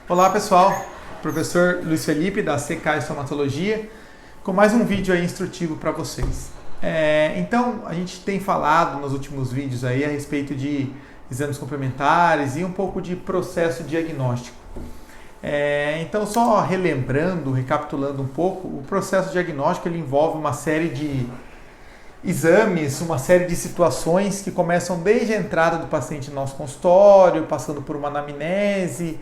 Olá pessoal, professor Luiz Felipe da CK Estomatologia, com mais um vídeo aí instrutivo para vocês. Então, a gente tem falado nos últimos vídeos aí a respeito de exames complementares e um pouco de processo diagnóstico. Então, só relembrando, recapitulando um pouco, o processo diagnóstico ele envolve uma série de exames, uma série de situações que começam desde a entrada do paciente no nosso consultório, passando por uma anamnese,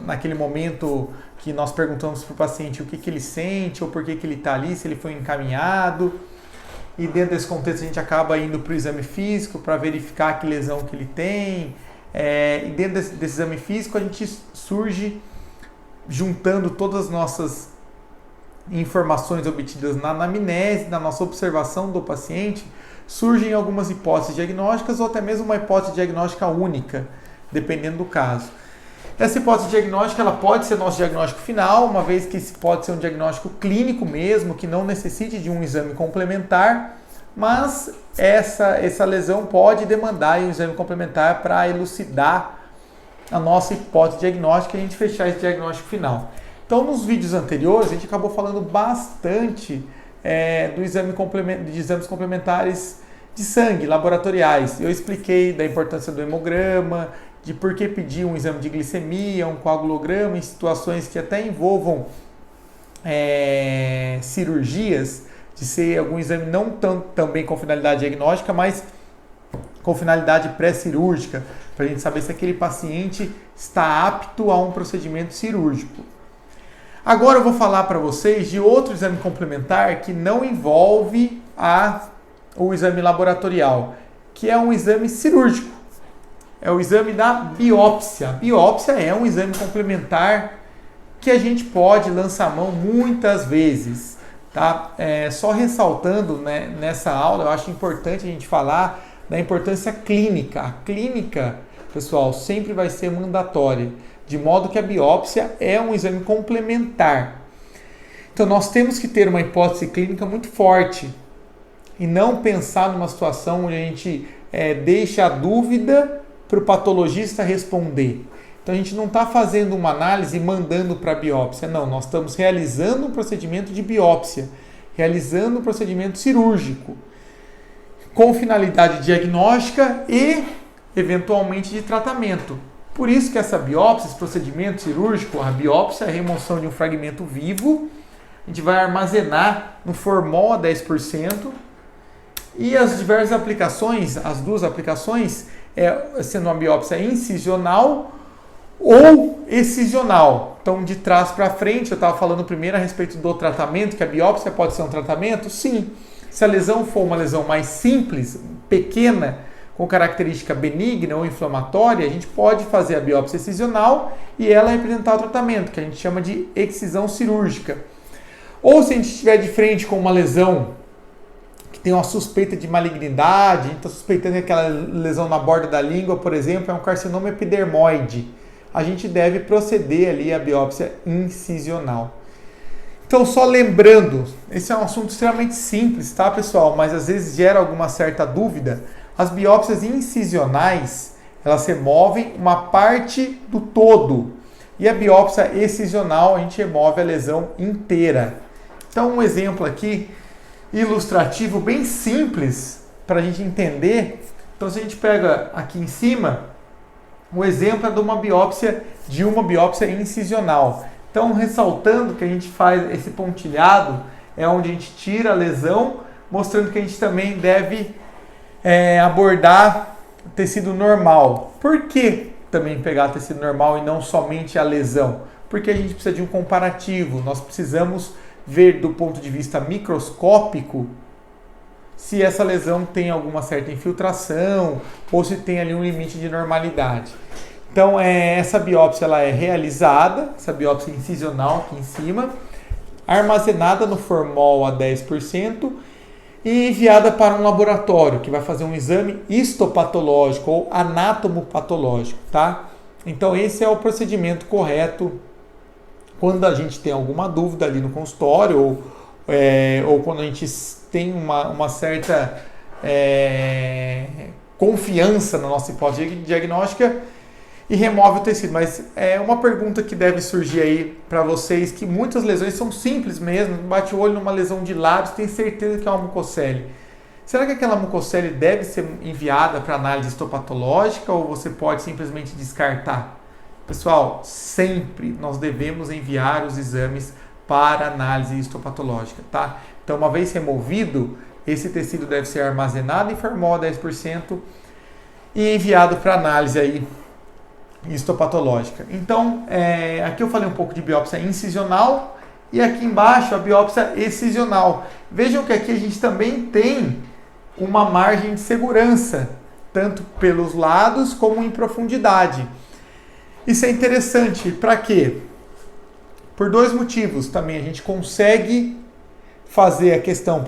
naquele momento que nós perguntamos para o paciente o que ele sente ou por que ele está ali, se ele foi encaminhado. E dentro desse contexto a gente acaba indo para o exame físico para verificar que lesão que ele tem. E dentro desse exame físico a gente surge juntando todas as nossas informações obtidas na anamnese, na nossa observação do paciente, surgem algumas hipóteses diagnósticas ou até mesmo uma hipótese diagnóstica única, dependendo do caso. Essa hipótese diagnóstica ela pode ser nosso diagnóstico final, uma vez que pode ser um diagnóstico clínico mesmo, que não necessite de um exame complementar, mas essa lesão pode demandar um exame complementar para elucidar a nossa hipótese diagnóstica e a gente fechar esse diagnóstico final. Então, nos vídeos anteriores, a gente acabou falando bastante de exames complementares de sangue, laboratoriais. Eu expliquei da importância do hemograma, de por que pedir um exame de glicemia, um coagulograma em situações que até envolvam cirurgias, de ser algum exame não também com finalidade diagnóstica, mas com finalidade pré-cirúrgica, para a gente saber se aquele paciente está apto a um procedimento cirúrgico. Agora eu vou falar para vocês de outro exame complementar que não envolve o exame laboratorial, que é um exame cirúrgico. É o exame da biópsia. A biópsia é um exame complementar que a gente pode lançar a mão muitas vezes. Tá? Só ressaltando, né, nessa aula, eu acho importante a gente falar da importância clínica. A clínica, pessoal, sempre vai ser mandatória, de modo que a biópsia é um exame complementar. Então, nós temos que ter uma hipótese clínica muito forte e não pensar numa situação onde a gente deixa a dúvida para o patologista responder. Então, a gente não está fazendo uma análise e mandando para a biópsia. Não, nós estamos realizando um procedimento de biópsia, realizando um procedimento cirúrgico, com finalidade diagnóstica e, eventualmente, de tratamento. Por isso que essa biópsia, esse procedimento cirúrgico, a biópsia é a remoção de um fragmento vivo, a gente vai armazenar no formol a 10%, e as diversas aplicações, as duas aplicações, sendo uma biópsia incisional ou excisional. Então, de trás para frente, eu estava falando primeiro a respeito do tratamento, que a biópsia pode ser um tratamento? Sim. Se a lesão for uma lesão mais simples, pequena, com característica benigna ou inflamatória, a gente pode fazer a biópsia excisional e ela representar o tratamento, que a gente chama de excisão cirúrgica. Ou se a gente estiver de frente com uma lesão que tem uma suspeita de malignidade, a gente está suspeitando que aquela lesão na borda da língua, por exemplo, é um carcinoma epidermoide, a gente deve proceder ali à biópsia incisional. Então, só lembrando, esse é um assunto extremamente simples, tá, pessoal? Mas às vezes gera alguma certa dúvida. As biópsias incisionais, elas removem uma parte do todo. E a biópsia excisional, a gente remove a lesão inteira. Então, um exemplo aqui, ilustrativo, bem simples, para a gente entender. Então, se a gente pega aqui em cima, o exemplo é de uma biópsia incisional. Então, ressaltando que a gente faz esse pontilhado, é onde a gente tira a lesão, mostrando que a gente também deve abordar tecido normal. Por que também pegar tecido normal e não somente a lesão? Porque a gente precisa de um comparativo. Nós precisamos ver do ponto de vista microscópico se essa lesão tem alguma certa infiltração ou se tem ali um limite de normalidade. Então, essa biópsia ela é realizada, essa biópsia incisional aqui em cima, armazenada no formol a 10%, e enviada para um laboratório que vai fazer um exame histopatológico ou anatomopatológico, tá? Então esse é o procedimento correto quando a gente tem alguma dúvida ali no consultório ou quando a gente tem uma certa confiança na nossa hipótese diagnóstica e remove o tecido. Mas é uma pergunta que deve surgir aí para vocês, que muitas lesões são simples mesmo, bate o olho numa lesão de lábios, tem certeza que é uma mucocele. Será que aquela mucocele deve ser enviada para análise histopatológica ou você pode simplesmente descartar? Pessoal, sempre nós devemos enviar os exames para análise histopatológica, tá? Então, uma vez removido, esse tecido deve ser armazenado em formol 10% e enviado para análise aí histopatológica. Então, aqui eu falei um pouco de biópsia incisional e aqui embaixo a biópsia excisional. Vejam que aqui a gente também tem uma margem de segurança, tanto pelos lados como em profundidade. Isso é interessante, para quê? Por dois motivos também. A gente consegue fazer a questão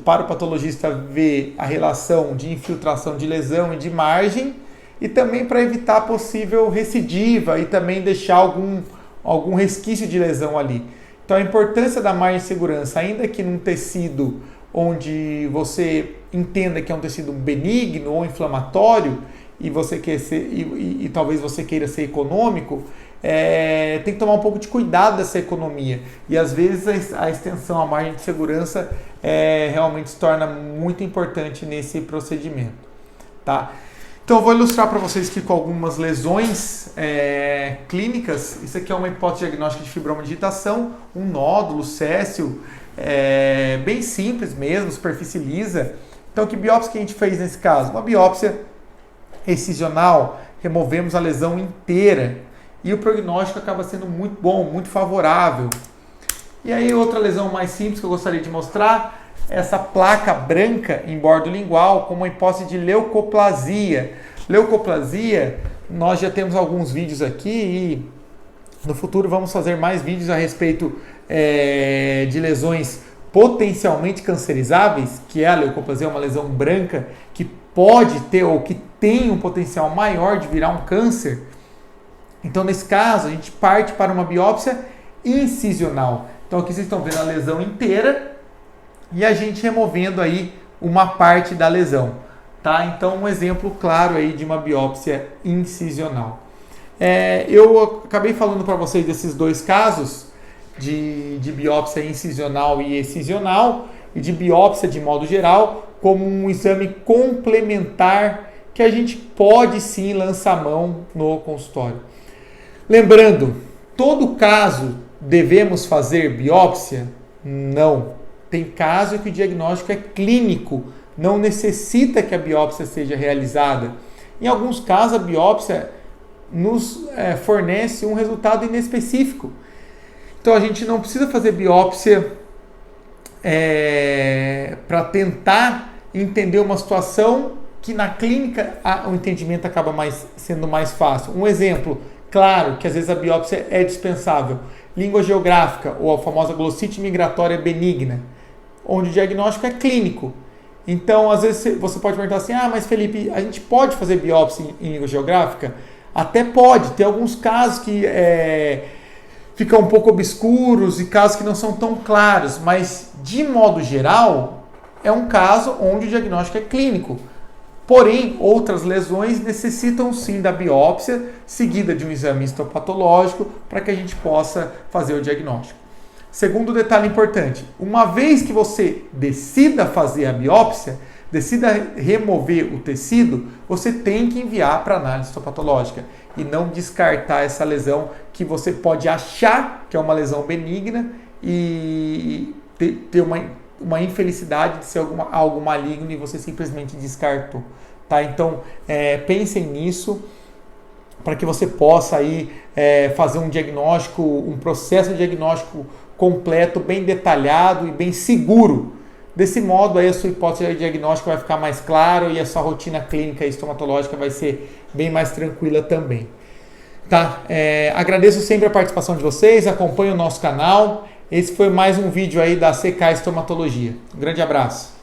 para o patologista ver a relação de infiltração de lesão e de margem, e também para evitar possível recidiva e também deixar algum resquício de lesão ali. Então a importância da margem de segurança, ainda que num tecido onde você entenda que é um tecido benigno ou inflamatório e você quer ser, e talvez você queira ser econômico, tem que tomar um pouco de cuidado dessa economia. E às vezes a extensão, a margem de segurança realmente se torna muito importante nesse procedimento. Tá? Então eu vou ilustrar para vocês aqui com algumas lesões clínicas. Isso aqui é uma hipótese diagnóstica de fibroma de digitação, um nódulo céssio, bem simples mesmo, superfície lisa. Então que biópsia que a gente fez nesse caso? Uma biópsia excisional, removemos a lesão inteira e o prognóstico acaba sendo muito bom, muito favorável. E aí outra lesão mais simples que eu gostaria de mostrar, essa placa branca em bordo lingual com uma hipótese de leucoplasia. Leucoplasia, nós já temos alguns vídeos aqui e no futuro vamos fazer mais vídeos a respeito de lesões potencialmente cancerizáveis, que é a leucoplasia, uma lesão branca que pode ter ou que tem um potencial maior de virar um câncer. Então, nesse caso, a gente parte para uma biópsia incisional. Então, aqui vocês estão vendo a lesão inteira e a gente removendo aí uma parte da lesão. Tá? Então, um exemplo claro aí de uma biópsia incisional. Eu acabei falando para vocês desses dois casos de biópsia incisional e excisional e de biópsia de modo geral como um exame complementar que a gente pode sim lançar mão no consultório. Lembrando, todo caso devemos fazer biópsia? Não. Tem caso que o diagnóstico é clínico, não necessita que a biópsia seja realizada. Em alguns casos, a biópsia nos fornece um resultado inespecífico. Então, a gente não precisa fazer biópsia para tentar entender uma situação que na clínica o entendimento acaba sendo mais fácil. Um exemplo claro que às vezes a biópsia é dispensável. Língua geográfica ou a famosa glossite migratória benigna, onde o diagnóstico é clínico. Então, às vezes você pode perguntar assim, mas Felipe, a gente pode fazer biópsia em língua geográfica? Até pode, tem alguns casos que ficam um pouco obscuros e casos que não são tão claros, mas de modo geral é um caso onde o diagnóstico é clínico. Porém, outras lesões necessitam sim da biópsia, seguida de um exame histopatológico, para que a gente possa fazer o diagnóstico. Segundo detalhe importante, uma vez que você decida fazer a biópsia, decida remover o tecido, você tem que enviar para análise histopatológica e não descartar essa lesão que você pode achar que é uma lesão benigna e ter uma infelicidade de ser algo maligno e você simplesmente descartou. Tá? Então, pensem nisso para que você possa aí, fazer um diagnóstico, um processo diagnóstico completo, bem detalhado e bem seguro. Desse modo, aí a sua hipótese diagnóstica vai ficar mais clara e a sua rotina clínica e estomatológica vai ser bem mais tranquila também. Tá? Agradeço sempre a participação de vocês, acompanhem o nosso canal. Esse foi mais um vídeo aí da CK Estomatologia. Um grande abraço.